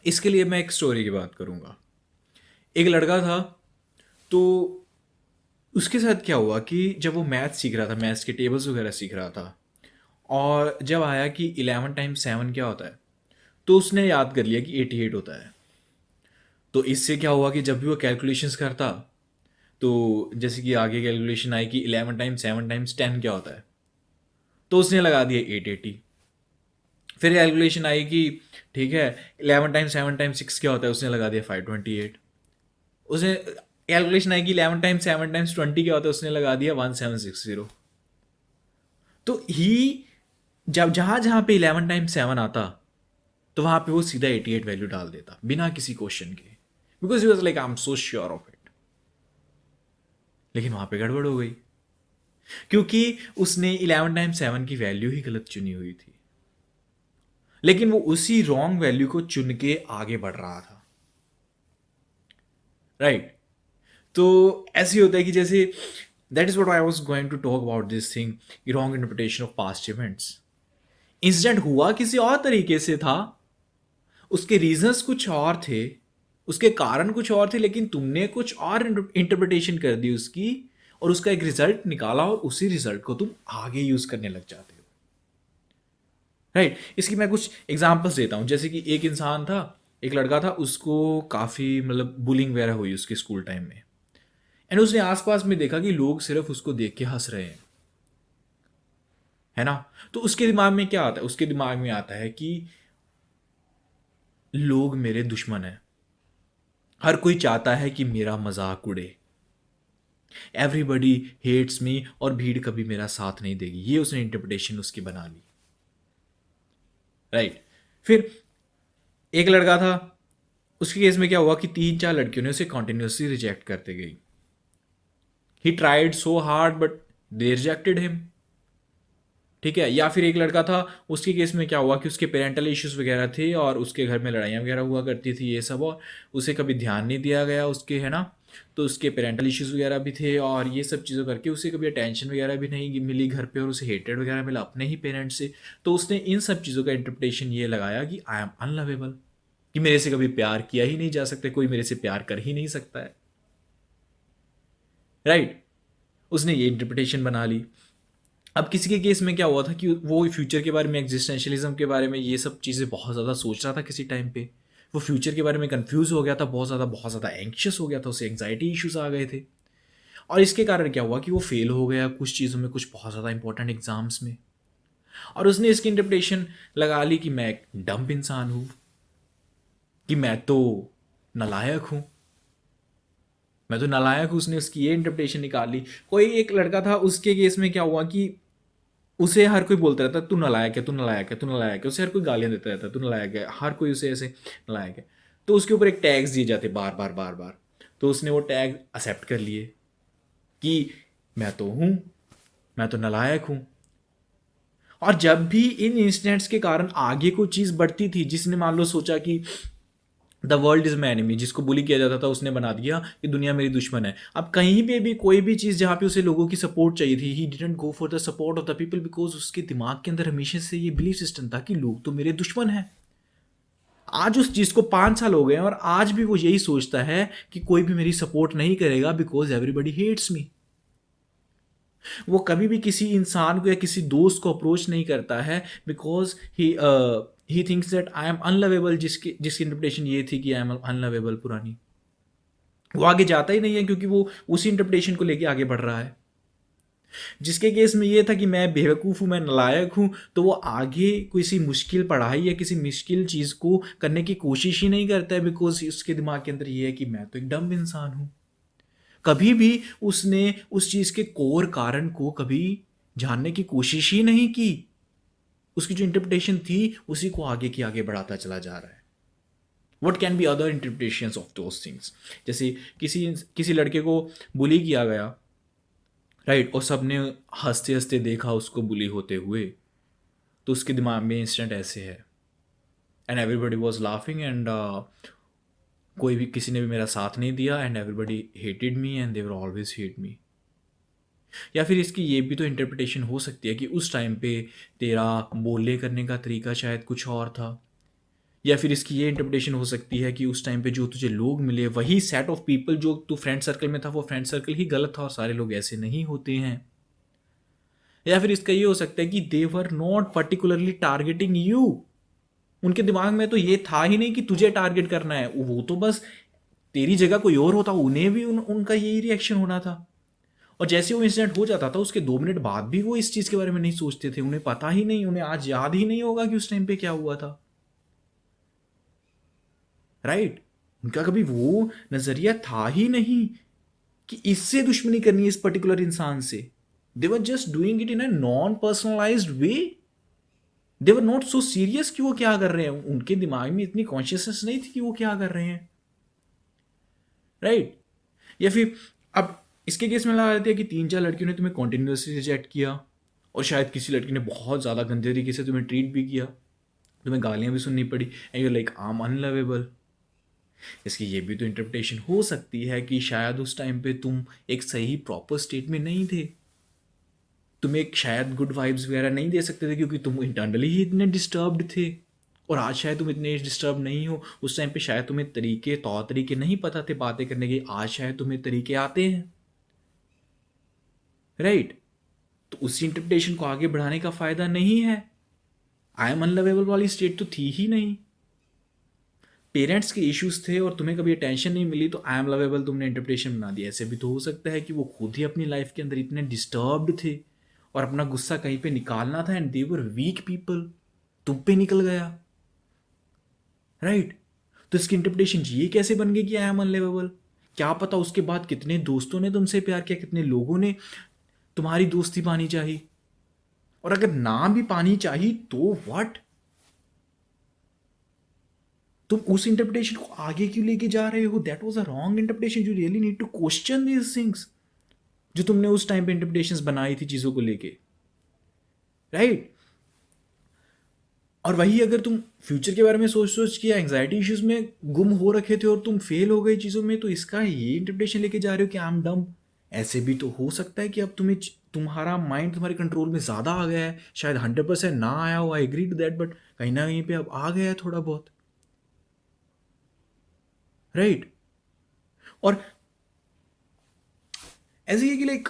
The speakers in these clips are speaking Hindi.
इसके लिए मैं एक स्टोरी की बात करूँगा। एक लड़का था, तो उसके साथ क्या हुआ कि जब वो मैथ सीख रहा था, मैथ्स के टेबल्स वगैरह सीख रहा था, और जब आया कि 11 टाइम्स 7 क्या होता है, तो उसने याद कर लिया कि 88 होता है। तो इससे क्या हुआ कि जब भी वो कैलकुलेशंस करता, तो जैसे कि आगे कैलकुलेशन आई कि 11 टाइम्स 7 टाइम्स 10 क्या होता है, तो उसने लगा दिया 880। फिर कैलकुलेशन आई कि ठीक है, 11 टाइम्स 7 टाइम्स 6 क्या होता है, उसने लगा दिया 528। उसने कैलकुलेशन आई कि 11 टाइम्स 7 टाइम्स 20 क्या होता है, उसने लगा दिया 1760। तो ही जब जहाँ जहाँ पे 11 टाइम्स 7 आता, तो वहाँ पे वो सीधा 88 वैल्यू डाल देता बिना किसी क्वेश्चन के, because he was like I am so sure of it. लेकिन वहाँ पे गड़बड़ हो गई, क्योंकि उसने 11 टाइम्स 7 की वैल्यू ही गलत चुनी हुई थी। लेकिन वो उसी रॉन्ग वैल्यू को चुन के आगे बढ़ रहा था, राइट? तो ऐसे ही होता है कि जैसे that is what I was going to talk about this thing, wrong interpretation of past events. Incident हुआ किसी और तरीके से था, उसके रीजंस कुछ और थे, उसके कारण कुछ और थे, लेकिन तुमने कुछ और इंटरप्रिटेशन कर दी उसकी, और उसका एक रिजल्ट निकाला, और उसी रिजल्ट को तुम आगे यूज करने लग जाते हो, राइट? इसकी मैं कुछ एग्जांपल्स देता हूँ। जैसे कि एक इंसान था, एक लड़का था, उसको काफ़ी मतलब बुलिंग वगैरह हुई उसके स्कूल टाइम में, एंड उसने आसपास में देखा कि लोग सिर्फ उसको देख के हंस रहे हैं, है ना? तो उसके दिमाग में क्या आता है? उसके दिमाग में आता है कि लोग मेरे दुश्मन हैं, हर कोई चाहता है कि मेरा मजाक उड़े, एवरीबडी हेट्स मी, और भीड़ कभी मेरा साथ नहीं देगी। ये उसने इंटरप्रिटेशन उसकी बना ली, राइट? फिर एक लड़का था, उसके केस में क्या हुआ कि 3-4 लड़कियों ने उसे कॉन्टिन्यूसली रिजेक्ट करते गई। He tried so hard but they rejected him, ठीक है? या फिर एक लड़का था, उसके केस में क्या हुआ कि उसके पेरेंटल इश्यूज वगैरह थे, और उसके घर में लड़ाइयाँ वगैरह हुआ करती थी ये सब, और उसे कभी ध्यान नहीं दिया गया उसके, है ना? तो उसके पेरेंटल इश्यूज वगैरह भी थे, और ये सब चीज़ों करके उसे कभी अटेंशन वगैरह भी नहीं मिली घर पे, और उसे हेटेड वगैरह मिला अपने ही पेरेंट्स से। तो उसने इन सब चीज़ों का इंटरप्रिटेशन ये लगाया कि आई एम अनलवेबल, कि मेरे से कभी प्यार किया ही नहीं जा सकता, कोई मेरे से प्यार कर ही नहीं सकता है, राइट? उसने ये इंटरप्रिटेशन बना ली। अब किसी के केस में क्या हुआ था कि वो फ्यूचर के बारे में, एग्जिस्टेंशलिज्म के बारे में, ये सब चीज़ें बहुत ज़्यादा सोच रहा था किसी टाइम पे। वो फ्यूचर के बारे में कंफ्यूज हो गया था, बहुत ज़्यादा एंक्शियस हो गया था, उसे एंग्जाइटी इश्यूज आ गए थे। और इसके कारण क्या हुआ कि वो फेल हो गया कुछ चीज़ों में, कुछ बहुत ज़्यादा इंपॉर्टेंट एग्जाम्स में। और उसने इसकी इंटरप्रिटेशन लगा ली कि मैं एक डम्प इंसान हूँ, कि मैं तो नालायक हूँ, मैं तो नालायक हूँ। उसने उसकी ये इंटरप्रिटेशन निकाल ली। कोई एक लड़का था, उसके केस में क्या हुआ कि उसे हर कोई बोलता रहता, तू नालायक है, तू नालायक है, तू नालायक है। उसे हर कोई गालियां देता रहता, तू नालायक है, हर कोई उसे ऐसे नालायक है। तो उसके ऊपर एक टैग्स दिए जाते बार बार बार बार। तो उसने वो टैग एक्सेप्ट कर लिए कि मैं तो हूँ, मैं तो नालायक हूँ। और जब भी इन इंसिडेंट्स के कारण आगे कोई चीज़ बढ़ती थी, जिसने मान लो सोचा कि the world is my enemy, जिसको बुली किया जाता था, उसने बना दिया कि दुनिया मेरी दुश्मन है। अब कहीं पे भी कोई भी चीज़ जहाँ पे उसे लोगों की सपोर्ट चाहिए थी, he didn't go for the support of the people, because उसके दिमाग के अंदर हमेशा से ये बिलीफ सिस्टम था कि लोग तो मेरे दुश्मन हैं। आज उस चीज़ को 5 साल हो गए हैं, और आज भी वो यही सोचता है कि कोई भी मेरी सपोर्ट नहीं करेगा, बिकॉज एवरीबडी हेट्स मी। वो कभी भी किसी इंसान को या किसी दोस्त को अप्रोच नहीं करता है, because he thinks that I am unlovable, जिसकी इंटरप्रिटेशन ये थी कि आई एम अनलवेबल पुरानी। वो आगे जाता ही नहीं है, क्योंकि वो उसी इंटरप्रिटेशन को लेके आगे बढ़ रहा है। जिसके केस में ये था कि मैं बेवकूफ़ हूँ, मैं नालायक हूँ, तो वो आगे किसी मुश्किल पढ़ाई या किसी मुश्किल चीज़ को करने की कोशिश ही नहीं करता है, बिकॉज उसके दिमाग के अंदर ये है कि मैं तो एक डम इंसान हूँ। कभी भी उसने उस चीज़ के कोर कारण को कभी जानने की कोशिश ही नहीं की। उसकी जो इंटरप्रिटेशन थी, उसी को आगे की आगे बढ़ाता चला जा रहा है। What can be other interpretations of those things? जैसे किसी किसी लड़के को बुली किया गया, राइट, और सबने हंसते हंसते देखा उसको बुली होते हुए, तो उसके दिमाग में इंस्टेंट ऐसे है, and everybody was laughing, and कोई भी, किसी ने भी मेरा साथ नहीं दिया, and everybody hated me, and they were always hate me. या फिर इसकी ये भी तो इंटरप्रिटेशन हो सकती है कि उस टाइम पे तेरा बोलने करने का तरीका शायद कुछ और था, या फिर इसकी ये इंटरप्रिटेशन हो सकती है कि उस टाइम पे जो तुझे लोग मिले वही सेट ऑफ पीपल जो तू फ्रेंड सर्कल में था वो फ्रेंड सर्कल ही गलत था और सारे लोग ऐसे नहीं होते हैं। या फिर इसका ये हो सकता है कि they were not particularly targeting you, उनके दिमाग में तो ये था ही नहीं कि तुझे टारगेट करना है, वो तो बस तेरी जगह कोई और होता उन्हें भी उनका यही रिएक्शन होना था। और जैसे वो इंसिडेंट हो जाता था उसके 2 मिनट बाद भी वो इस चीज़ के बारे में नहीं सोचते थे, उन्हें पता ही नहीं, उन्हें आज याद ही नहीं होगा कि उस टाइम पे क्या हुआ था। राइट, उनका कभी वो नज़रिया था ही नहीं कि इससे दुश्मनी करनी है इस पर्टिकुलर इंसान से। They were just doing it in a non personalised way. They were not so serious कि वो क्या कर रहे हैं, उनके दिमाग में इतनी कॉन्शियसनेस नहीं थी कि वो क्या कर रहे हैं। राइट, या फिर अब इसके केस में लगा लेते हैं कि 3-4 लड़कियों ने तुम्हें कॉन्टिन्यूसली रिजेक्ट किया और शायद किसी लड़की ने बहुत ज़्यादा गंदे तरीके से तुम्हें ट्रीट भी किया, तुम्हें गालियाँ भी सुननी पड़ी and you like I am unlovable. इसकी ये भी तो इंटरप्रिटेशन हो सकती है कि शायद उस टाइम पे तुम एक सही प्रॉपर स्टेट में नहीं थे, तुम एक शायद गुड वाइब्स वगैरह नहीं दे सकते थे क्योंकि तुम इंटरनली ही इतने डिस्टर्ब्ड थे। और आज शायद तुम इतने डिस्टर्ब नहीं हो, उस टाइम पे शायद तुम्हें तरीके तौर तरीके नहीं पता थे बातें करने के, आज शायद तुम्हें तरीके आते हैं। राइट, तो उसी इंटरप्रिटेशन को आगे बढ़ाने का फ़ायदा नहीं है। आई एम अनलवेबल वाली स्टेट तो थी ही नहीं, पेरेंट्स के इश्यूज थे और तुम्हें कभी अटेंशन नहीं मिली तो आई एम लवेबल तुमने इंटरप्रिटेशन बना दिया। ऐसे भी तो हो सकता है कि वो खुद ही अपनी लाइफ के अंदर इतने डिस्टर्ब्ड थे और अपना गुस्सा कहीं पे निकालना था and they were weak people, तुम पे निकल गया। राइट, तो इसकी इंटरप्रिटेशन ये कैसे बन गई कि आई एम अनलवेबल? क्या पता उसके बाद कितने दोस्तों ने तुमसे प्यार किया, कितने लोगों ने तुम्हारी दोस्ती पानी चाहिए, और अगर ना भी पानी चाहिए तो व्हाट, तुम उस इंटरप्रिटेशन को आगे क्यों लेके जा रहे हो? That was a wrong interpretation. You really need to question these things जो तुमने उस टाइम पे इंटरप्रिटेशंस बनाई थी चीज़ों को लेके। राइट, और वही अगर तुम फ्यूचर के बारे में सोच सोच के एंग्जाइटी इश्यूज में गुम हो रखे थे और तुम फेल हो गए चीज़ों में, तो इसका ये इंटरप्रिटेशन लेके जा रहे हो कि आई एम डम। ऐसे भी तो हो सकता है कि अब तुम्हें तुम्हारा माइंड तुम्हारे कंट्रोल में ज़्यादा आ गया है, शायद 100% ना आया हो, I agree to that, but कहीं ना कहीं पे अब आ गया है थोड़ा बहुत। राइट, और ऐसे ही है कि लाइक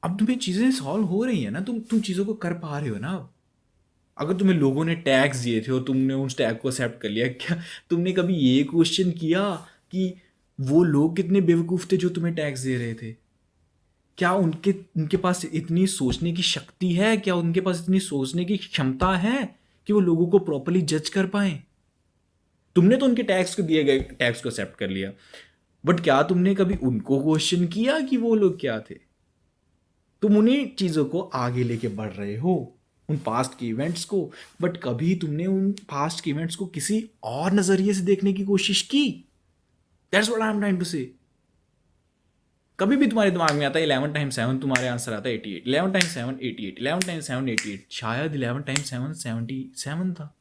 अब तुम्हें चीज़ें सॉल्व हो रही है ना, तुम चीज़ों को कर पा रहे हो ना। अगर तुम्हें लोगों ने टैग्स दिए थे और तुमने उस टैग को एक्सेप्ट कर लिया, क्या तुमने कभी ये क्वेश्चन किया कि वो लोग कितने बेवकूफ़ थे जो तुम्हें टैग्स दे रहे थे? क्या उनके उनके पास इतनी सोचने की शक्ति है, क्या उनके पास इतनी सोचने की क्षमता है कि वो लोगों को प्रॉपरली जज कर पाए? तुमने तो उनके टैग्स को दिए गए टैग्स को एक्सेप्ट कर लिया, बट क्या तुमने कभी उनको क्वेश्चन किया कि वो लोग क्या थे? तुम उन्हीं चीज़ों को आगे लेके बढ़ रहे हो, उन पास्ट के इवेंट्स को, बट कभी तुमने उन पास्ट के इवेंट्स को किसी और नज़रिए से देखने की कोशिश की? That's what I am trying to say. कभी भी तुम्हारे दिमाग में आता है 11 टाइम्स 7, तुम्हारे आंसर आता है 88, 11 टाइम्स 7 88, 11 टाइम्स 7 88, शायद 11 टाइम्स 7 77 था।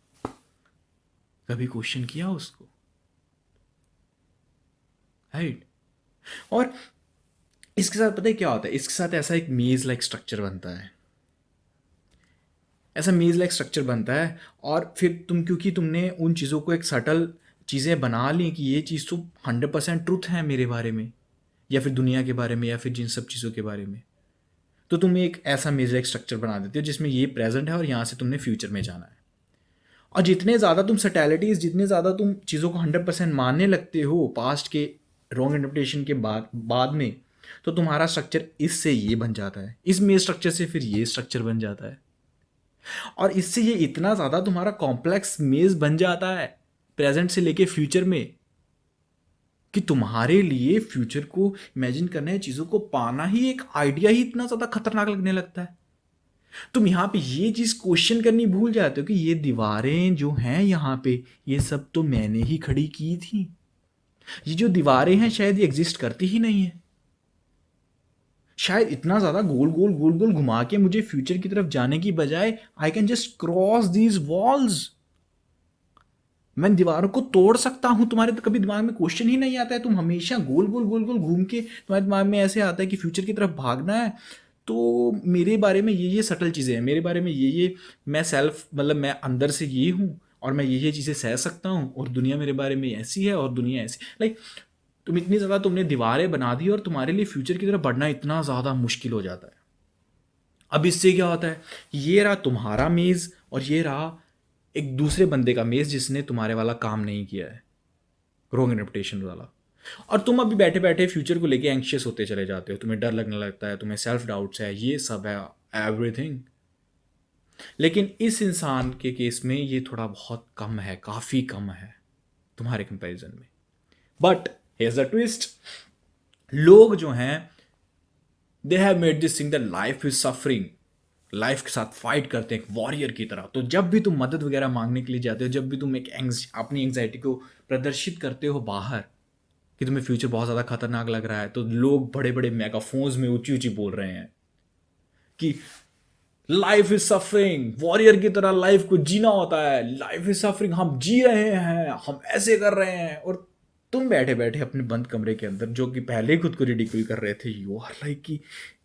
कभी क्वेश्चन किया उसको? राइट, और इसके साथ पता है क्या होता है, इसके साथ ऐसा एक मेज लाइक स्ट्रक्चर बनता है, ऐसा मेज लाइक स्ट्रक्चर बनता है। और फिर क्योंकि तुमने उन चीज़ों को एक सटल चीज़ें बना ली कि ये चीज़ तो 100% ट्रुथ है मेरे बारे में या फिर दुनिया के बारे में या फिर जिन सब चीज़ों के बारे में, तो तुम एक ऐसा मेज लाइक स्ट्रक्चर बना देते हो जिसमें ये प्रेजेंट है और यहाँ से तुमने फ्यूचर में जाना है। और जितने ज़्यादा तुम सटैलिटीज़, जितने ज़्यादा तुम चीज़ों को 100% मानने लगते हो पास्ट के रॉन्ग इंटरप्रिटेशन के बाद में, तो तुम्हारा स्ट्रक्चर इससे ये बन जाता है, इस मेज स्ट्रक्चर से फिर ये स्ट्रक्चर बन जाता है, और इससे ये इतना ज़्यादा तुम्हारा कॉम्प्लेक्स मेज बन जाता है प्रेजेंट से लेके फ्यूचर में कि तुम्हारे लिए फ्यूचर को इमेजिन करना है, चीज़ों को पाना ही एक आइडिया ही इतना ज़्यादा खतरनाक लगने लगता है। तुम यहाँ पे ये चीज़ क्वेश्चन करनी भूल जाते हो कि ये दीवारें जो हैं यहाँ पे, ये सब तो मैंने ही खड़ी की थी। ये जो दीवारें हैं शायद ये एग्जिस्ट करती ही नहीं है, शायद इतना ज़्यादा गोल गोल गोल गोल घुमा के मुझे फ्यूचर की तरफ जाने की बजाय I can just cross these walls, मैं दीवारों को तोड़ सकता हूं। तुम्हारे तो कभी दिमाग में क्वेश्चन ही नहीं आता है, तुम हमेशा गोल गोल गोल गोल घूम के तुम्हारे दिमाग में ऐसे आता है कि फ्यूचर की तरफ भागना है, तो मेरे बारे में ये सटल चीज़ें हैं, मेरे बारे में ये मैं सेल्फ मतलब मैं अंदर से ये हूँ और मैं ये चीज़ें सह सकता हूँ और दुनिया मेरे बारे में ऐसी है और दुनिया ऐसी, लाइक तुम इतनी ज़्यादा तुमने दीवारें बना दी और तुम्हारे लिए फ्यूचर की तरफ बढ़ना इतना ज़्यादा मुश्किल हो जाता है। अब इससे क्या होता है, ये रहा तुम्हारा मेज़ और ये रहा एक दूसरे बंदे का मेज़ जिसने तुम्हारे वाला काम नहीं किया है, रॉन्ग इंटरप्रिटेशन वाला। और तुम अभी बैठे बैठे फ्यूचर को लेके एंक्शियस होते चले जाते हो, तुम्हें डर लगने लगता है, तुम्हें सेल्फ डाउट्स है, ये सब है, एवरीथिंग। लेकिन इस इंसान के केस में ये थोड़ा बहुत कम है, काफ़ी कम है तुम्हारे कंपैरिजन में। बट हियर्स द ट्विस्ट, लोग जो हैं they have made this thing that life is suffering, life के साथ फाइट करते हैं एक वॉरियर की तरह। तो जब भी तुम मदद वगैरह मांगने के लिए जाते हो, जब भी तुम एक अपनी एंग्जाइटी को प्रदर्शित करते हो बाहर कि तुम्हें फ्यूचर बहुत ज़्यादा खतरनाक लग रहा है, तो लोग बड़े बड़े मेगाफोन्स में ऊंची ऊंची बोल रहे हैं कि लाइफ इज सफरिंग, वॉरियर की तरह लाइफ को जीना होता है, लाइफ इज सफरिंग, हम जी रहे हैं, हम ऐसे कर रहे हैं। और तुम बैठे बैठे अपने बंद कमरे के अंदर, जो कि पहले ही खुद को रिडिक्यूल कर रहे थे, यू आर लाइक कि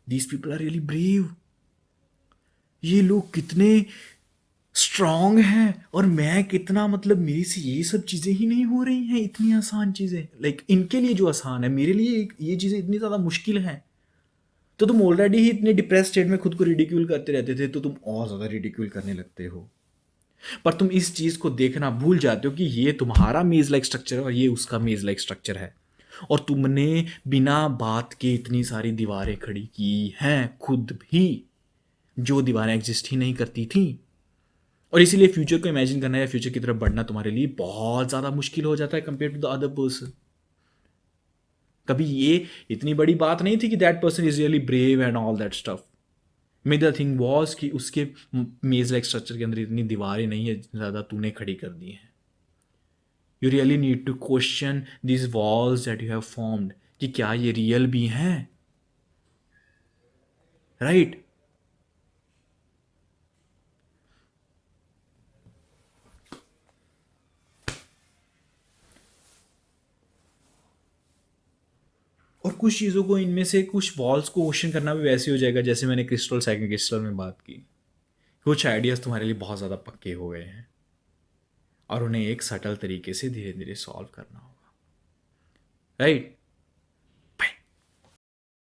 these people are really brave, ये लोग कितने स्ट्रांग हैं और मैं कितना, मतलब मेरे से ये सब चीज़ें ही नहीं हो रही हैं, इतनी आसान चीज़ें, लाइक इनके लिए जो आसान है मेरे लिए ये चीज़ें इतनी ज़्यादा मुश्किल हैं। तो तुम ऑलरेडी ही इतने डिप्रेस स्टेट में खुद को रिडिक्यूल करते रहते थे, तो तुम और ज़्यादा रिडिक्यूल करने लगते हो। पर तुम इस चीज़ को देखना भूल जाते हो कि ये तुम्हारा मेज लाइक स्ट्रक्चर है और ये उसका मेज लाइक स्ट्रक्चर है, और तुमने बिना बात के इतनी सारी दीवारें खड़ी की हैं खुद भी, जो दीवारें एग्जिस्ट ही नहीं करती थी। और इसीलिए फ्यूचर को इमेजिन करना या फ्यूचर की तरफ बढ़ना तुम्हारे लिए बहुत ज़्यादा मुश्किल हो जाता है compare to the other person. कभी ये इतनी बड़ी बात नहीं थी कि that person is really brave and all that stuff. May the thing was कि उसके मेज लाइक स्ट्रक्चर के अंदर इतनी दीवारें नहीं है जितनी ज़्यादा तूने खड़ी कर दी हैं। You really need to question this walls that you have formed, कि क्या ये रियल भी हैं, राइट? और कुछ चीज़ों को, इनमें से कुछ वॉल्स को क्वेश्चन करना भी वैसे हो जाएगा जैसे मैंने क्रिस्टल सेकंड क्रिस्टल में बात की। कुछ आइडियाज़ तुम्हारे लिए बहुत ज़्यादा पक्के हो गए हैं और उन्हें एक सटल तरीके से धीरे धीरे सॉल्व करना होगा, राइट?